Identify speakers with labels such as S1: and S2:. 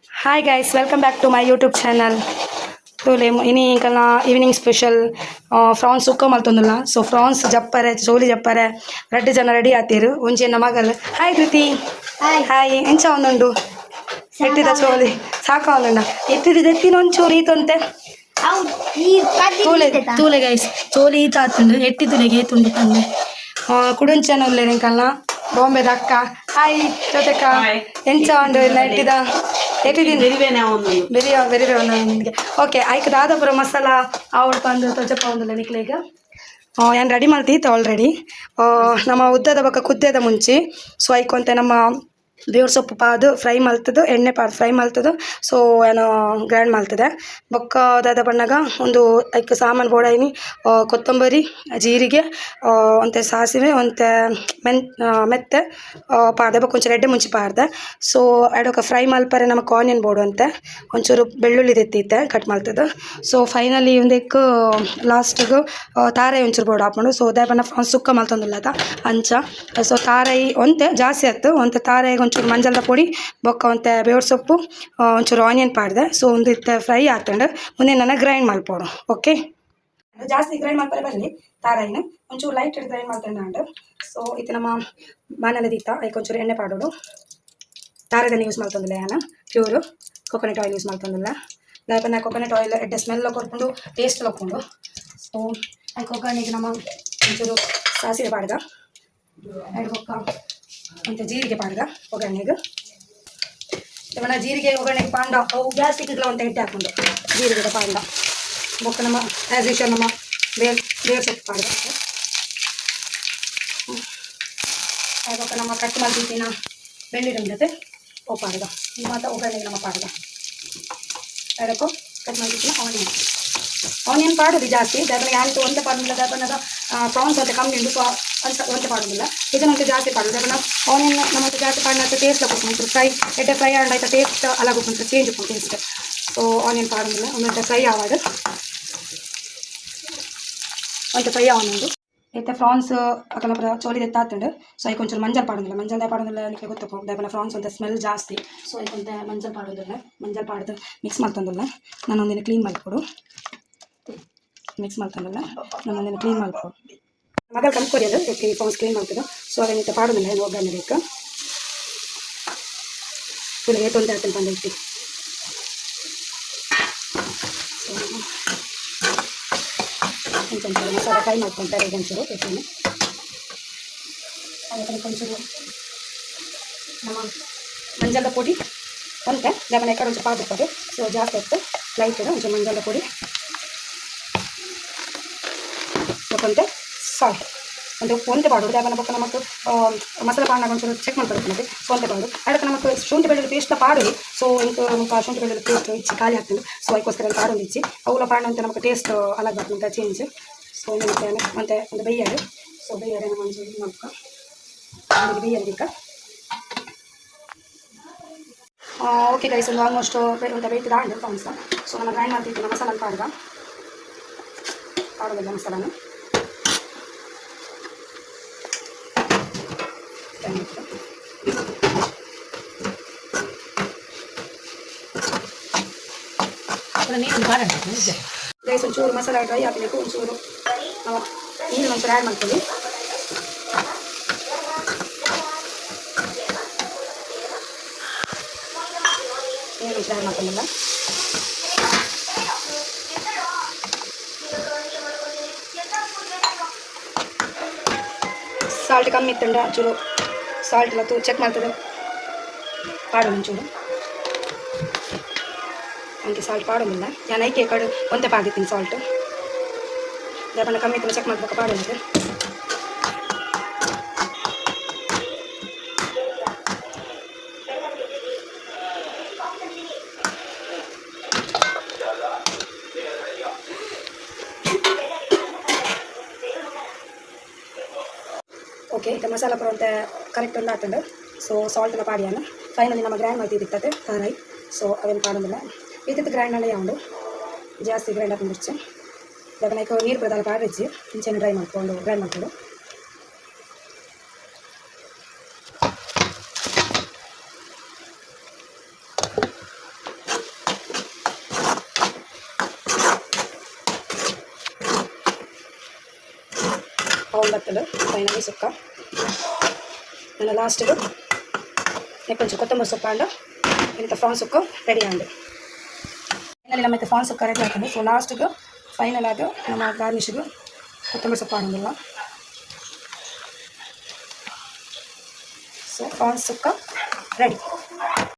S1: Hi guys, welcome back to my YouTube channel. Tole ini kala evening special prawns sukka maltondula. So prawns jappare, choli jappare. Reddi jana ready atiru. Unje namagal. Hi Kriti.
S2: Hi.
S1: Hi. Encha onundu. ಎಟ್ಟಿದ choli ಸಾಕಾಗಲ್ಲ ಎತ್ತಿದ ಎತ್ತಿನ ಒಂಚೂರು ಈತಂತೆ ತೂಲೆ ತೂಲೆ guys choli ಈತ ಆತುಂಡು ಎಟ್ಟಿ ತುಲೆಗೆ ಏತುಂಡು ತಂದೆ ಕುಡುಂಚನ ಉಲ್ಲೇನೆಂಕಲ್ಲ Bombay ದಕ್ಕ hi ಜೊತೆಕ ಎಂಚ ಉಂಡು ಇಲ್ಲ ಎಟ್ಟಿದ ಎಟ್ಟಿದ್ದೀನಿ ಬೆರಿಯ ಬೆರಿವೆ ನಿಮಗೆ ಓಕೆ ಆಯ್ಕೆ ದಾದಾಪುರ ಮಸಾಲ ಅವಳು ಬಂದು ತೊಜಪ್ಪ ಒಂದಿಲ್ಲ ನಿಕ್ಲೆಗ ಏನು ರೆಡಿ ಮಾಡ್ತೀತ್ತು ಆಲ್ರೆಡಿ ನಮ್ಮ ಉದ್ದದ ಬಕ್ಕ ಕುದ್ದೇದ ಮುಂಚೆ ಸೊ ಐಕೊಂತೆ ನಮ್ಮ ಬೇವ್ರ ಸೊಪ್ಪು ಪಾದು ಫ್ರೈ ಮಲ್ತದು ಎಣ್ಣೆ ಪಾದು ಫ್ರೈ ಮಲ್ತದು ಸೊ ಏನೋ ಗ್ರ್ಯಾಂಡ್ ಮಲ್ತದೆ ಬೊಕ್ಕ ದಾದ ಬಣ್ಣಗ ಒಂದು ಐಕ್ ಸಾಮಾನು ಬೋಡಾಯಿನಿ ಕೊತ್ತಂಬರಿ ಜೀರಿಗೆ ಒಂತೆ ಸಾಸಿವೆ ಒಂತೆ ಮೆತ್ತೆ ಪಾಡ್ದೆ ಬೊಕ್ಕ ಒಂಚೂರು ಎಡ್ಡೆ ಮುಂಚೆ ಪಾಡ್ದೆ ಸೊ ಎಡೊಕ್ಕ ಫ್ರೈ ಮಲ್ಪರೆ ನಮಗೆ ಆನಿಯನ್ ಬೋಡು ಅಂತೆ ಒಂಚೂರು ಬೆಳ್ಳುಳ್ಳಿ ತೆತ್ತಿತ್ತೆ ಕಟ್ ಮಲ್ತದು ಸೊ ಫೈನಲಿ ಒಂದಕ್ಕೆ ಲಾಸ್ಟಿಗೆ ತಾರಾಯಿ ಒಂಚೂರು ಬೋಡು ಹಾಕೊಂಡು ಸೊ ಅದೇ ಬಣ್ಣ ಸುಕ್ಕ ಮಲ್ತೊಂದಿಲ್ಲದ ಅಂಚ ಸೊ ತಾರಾಯಿ ಒಂತೆ ಜಾಸ್ತಿ ಆಯ್ತು ಒಂತೆ ತಾರಾಯಿಗೆ ಒಂಚೂರು ಮಂಜಲ್ದ ಪೊಡಿ ಬೊಕ್ಕ ಒಂತೆ ಬೇವ್ರ ಸೊಪ್ಪು ಒಂಚೂರು ಆನಿಯನ್ ಪಾಡ್ದೆ ಸೊ ಒಂದು ಇತ್ತೆ ಫ್ರೈ ಆತಂಡು ಮುಂದೆ ನನಗೆ ಗ್ರೈಂಡ್ ಮಲ್ಪೋಡು ಓಕೆ ಜಾಸ್ತಿ ಗ್ರೈಂಡ್ ಮಾಡ್ತಾರೆ ಬರಲಿ ತಾರಾಯಿನ ಒಂಚೂರು ಲೈಟ್ ಹಿಡಿದು ಗ್ರೈಂಡ್ ಮಾಡ್ತೇನೆ ನಾನು ಸೊ ಇದು ನಮ್ಮ ಮನೇಲಿ ದೀತ ಅದಕ್ಕೆ ಒಂಚೂರು ಎಣ್ಣೆ ಪಾಡೋದು ತಾರದನ್ನು ಯೂಸ್ ಮಾಡ್ತಂದಿಲ್ಲ ನಾನು ಪ್ಯೂರು ಕೊಕೊನಟ್ ಆಯಿಲ್ ಯೂಸ್ ಮಾಡ್ತಂದಿಲ್ಲ ದಾಪನ ಕೊಕೊನಟ್ ಆಯಿಲ್ ಎಡ್ಡೆ ಸ್ಮೆಲ್ ಕೊಟ್ಕೊಂಡು ಟೇಸ್ಟ್ ಹಾಕ್ಕೊಂಡು ಸೊ ಅದಕ್ಕೆ ಒಗ್ಗರಣೆಗೆ ನಮ್ಮ ಒಂಚೂರು ಸಾಸಿವೆ ಪಾಡ್ದ ಎರಡು ಬೊಕ್ಕ ಅಂತ ಜೀರಿಗೆ ಪಾಡ್ದ ಒಗ್ಗರಣೆಗೆ ಇವನ ಜೀರಿಗೆ ಒಗ್ಗರಣೆಗೆ ಪಾಂಡ ಅವು ಗ್ಯಾಸ್ ಸಿಕ್ಕಿಲ್ಲ ಅಂತ ಇಟ್ಟೆ ಹಾಕೊಂಡು ಜೀರಿಗೆ ಪಾಂಡ ಬೊಕ್ಕ ನಮ್ಮ ಆ್ಯಸ್ ಯೂಶಲ್ ನಮ್ಮ ಬೇರ್ ಸೊಪ್ಪು ಪಾಡ್ದ ಬೊಕ್ಕ ನಮ್ಮ ಕಟ್ ಮಾಡಿದ್ದೀನ ಬೆಳ್ಳುಳ್ಳಿ ಜೊತೆ ಓ ಪಾಡ್ದ ಮತ್ತು ಒಗ್ಗರಣೆಗೆ ನಮ್ಮ ಪಾಡ್ದ ಎರಡಕ್ಕೂ ಕಟ್ ಮಾಡಿದ್ದೀನ ಆನಿಯನ್ ಪಾಡೋದು ಜಾಸ್ತಿ ಅದನ್ನು ಯಾರಿಗೂ ಒಂದೇ ಪಾಡೋದಿಲ್ಲ ಅದನ್ನದ ಪ್ರಾನ್ಸ್ ಅಂತ ಕಮ್ಮಿ ಉಂಟು ಸೊ ಒಂದೇ ಪಾಡೋದಿಲ್ಲ ಇದನ್ನಂತೂ ಜಾಸ್ತಿ ಪಾಡೋದು ಅದನ್ನು ಆನಿಯನ್ ನಮಗೆ ಜಾಸ್ತಿ ಪಾಡಿನ ಟೇಸ್ಟ್ ಹಾಕೋದು ಫ್ರೈ ಎಡ್ಡೆ ಫ್ರೈ ಆಂಡಾಯ್ತು ಟೇಸ್ಟ್ ಅಲಾಗೋದು ಚೇಂಜ್ ಹಾಕೊಂಡು ಟೇಸ್ಟ್ ಸೊ ಆನಿಯನ್ ಪಾಡೋದಿಲ್ಲ ಒಂದೊಂದು ಫ್ರೈ ಆವಾಡು ಒಂದು ಫ್ರೈ ಆವೊಂದು అయితే ఫ్రాన్స్ అక్కడ చోలి తెత్తాతుండు సో అవి కొంచెం మంజలు పాడుందిಲ್ಲ ಮಂಜಲ್ ಪಾಡೋದಿಲ್ಲ ನನಗೆ ಗೊತ್ತಪ್ಪ ದಯಪನ ಫ್ರಾನ್ಸ್ ಅಂತ ಸ್ಮೆಲ್ ಜಾಸ್ತಿ ಸೊ ಅದಕ್ಕೆ ಮಂಜಲ್ ಪಾಡೋದಿಲ್ಲ ಮಂಜಲ್ ಪಾಡ್ದು ಮಿಕ್ಸ್ ಮಾಡ್ತಂದಿಲ್ಲ ನಾನೊಂದಿನ ಕ್ಲೀನ್ ಮಾಡಿಕೊಡು ಮಿಕ್ಸ್ ಮಾಡ್ತಂದಿಲ್ಲ ನಾನೊಂದಿನ ಕ್ಲೀನ್ ಮಾಡಿಕೊಡು ಮಗಳು ಕಲ್ಕೊರಿಯೋದು ಅದಕ್ಕೆ ಫ್ರಾನ್ಸ್ ಕ್ಲೀನ್ ಮಾಡ್ತದೆ ಸೊ ಅದನ್ನ ಪಾಡೋದಿಲ್ಲ ಏನು ಒಗ್ಗರಣೆ ಬೇಕು ಫುಲ್ ರೇಟ್ ಒಂದು ಹೇಳ್ತೀನಿ ಬಂದು ಇಟ್ಟು కొంచెం మసాలా ఫ్రై ಮಾಡ್ಕೊಳ್ತಾರೆ ಒಂಚೂರು ಎಣ್ಣೆ ಅದಕ್ಕೆ కొంచెం ನಮ್ಮ ಮಂಜಾಲ ಪುಡಿ ಅಂತೆ ದಮನ ಎక్కడ ಒಂಚೂರು ಪಾದಿರ್ತದೆ ಸೊ ಜಾಸ್ತಿ ಇತ್ತು ಲೈಟ್ ಇದೆ ಒಂಚೂರು ಮಂಜಾಲ ಪುಡಿ ಮತ್ತೆ ಸಾಲ್ಟ್ ಒಂದು ಒಂತೆ ಪಾಡೋದು ದಮನ ಪಕ್ಕ ನಮಗೆ ಮಸಾಲ ಪಾಡಿನಾಗ ಒಂಚೂರು ಚೆಕ್ ಮಾಡ್ಕೊಳ್ತೀನಿ ಸೊ ಒಂತೆ ಪಾಡೋದು ಅದಕ್ಕೆ ನಮಗೆ ಶುಂಠಿ ಬೆಳ್ಳುಳ್ಳಿ ಪೇಸ್ಟ್ ಪಾಡೋದು ಸೊ ಇಂಕ ನಮಗೆ ಶುಂಠಿ ಬೆಳ್ಳುಳ್ಳಿ ಪೇಸ್ಟ್ ಇಚ್ಚಿ ಖಾಲಿ ಆಗ್ತದೆ ಸೊ ಅದಕ್ಕೋಸ್ಕರ ಪಾಡೋದು ಇಚ್ಚಿ ಅವುಲ ಪಾಡಿನಂತೆ ನಮಗೆ ಟೇಸ್ಟ್ ಅಲಾಗ ಬರ್ತಂತ ಚೇಂಜ್ ಸೊ ಮತ್ತೆ ಒಂದು ಬೆಯ್ಯಾಡು ಸೊ ಬೆಯ್ಯಾಡೆ ನಮ್ಮ ಮಂಜು ಮಾಡ್ಕ ಬೆಯ್ಯಾಡು ಬೇಕಾ ಓಕೆ ಗೈಸ್ ಒಂದು ಆಲ್ಮೋಸ್ಟ್ ಒಂದು ವೆಯ್ಟ್ ದಾಂಡು ಫ್ರಾನ್ಸ್ ಸೊ ನಮ್ಮ ಗ್ರೈಂಡ್ ಮಾಡ್ತಿದ್ದು ಮಸಾಲ ಪಾಡೋದಿಲ್ಲ ಮಸಾಲನು ಗೈಸ್ ಒಂಚೂರು ಮಸಾಲ ಡ್ರೈ ಹಾಕಬೇಕು ಒಂಚೂರು ನಾವು ನೀರು ಒಂಚೂರು ಆ್ಯಡ್ ಮಾಡ್ತೀವಿ ನೀರು ಒಂಚೂರು ಆ್ಯಡ್ ಮಾಡ್ಕೊಂಡಿಲ್ಲ ಸಾಲ್ಟ್ ಕಮ್ಮಿ ಇತ್ತಂಡ ಒಂಚೂರು ಸಾಲ್ಟ್ ಎಲ್ಲ ಚೆಕ್ ಮಾಡ್ತದೆ ಪಾಡೋದು ಒಂಚೂರು ನನಗೆ ಸಾಲ್ಟ್ ಪಾಡೋದಿಲ್ಲ ನಾನು ಐಕೆ ಕಡೆ ಒಂದೇ ಪಾಡಿದ್ದೀನಿ ಸಾಲ್ಟು ದಪ್ಪನ ಕಮ್ಮಿ ಇತ್ತು ಚೆಕ್ ಮಾಡ್ಬೇಕು ಪಾಡೋದು ಓಕೆ ಇದು ಮಸಾಲ ಪುರ ಅಂತ ಕರೆಕ್ಟ್ ಒಂದು ಆಗ್ತದೆ ಸೊ ಸಾಲ್ಟ್ ಎಲ್ಲ ಪಾಡಿಯಾನ ಫೈನಲಿ ನಮ್ಮ ಗ್ರೈಂಡ್ ಮಾಡ್ತಿದ್ದಿರ್ತದೆ ತಾರಾಯಿ ಸೊ ಅವೇನು ಪಾಡೋದಿಲ್ಲ ಇದಕ್ಕೆ ಗ್ರೈಂಡ್ ಎಲ್ಲ ಯಾವುದು ಜಾಸ್ತಿ ಗ್ರೈಂಡ್ ಹಾಕೊಂಡ್ಬಿಡ್ಚೆ ಅದನ್ನ ನೀರು ಬದಲು ಪಾಡಿಚ್ಚಿ ಇಂಚೆನ ಡ್ರೈ ಮಾಡ್ಕೊಂಡು ಗ್ರೈಂಡ್ ಮಾಡ್ಕೊಂಡು ಒಂಬತ್ತಲು ಫೈನಲಿ ಸುಕ್ಕ ನನ್ನ ಲಾಸ್ಟ್ಗೆ కొంచెం కొత్తిమీర సొక్క అండ్ ఇంత ప్రాన్స్ సుక్క రెడీ అండి ಫೈನಲಿ ನಮ್ಮ ಪ್ರಾನ್ಸ್ ಸುಕ್ಕ ರೆಡಿ ಆಗ್ತದೆ ಸೊ ಲಾಸ್ಟ್ಗೆ ಫೈನಲ್ ಆಗಿ ನಮ್ಮ ಗಾರ್ನಿಷ್ಗೆ ಕೊತ್ತಂಬರಿ ಸೊಪ್ಪು ಆಡೋದಿಲ್ಲ ಸೊ ಪ್ರಾನ್ಸ್ ಸುಕ್ಕ ರೆಡಿ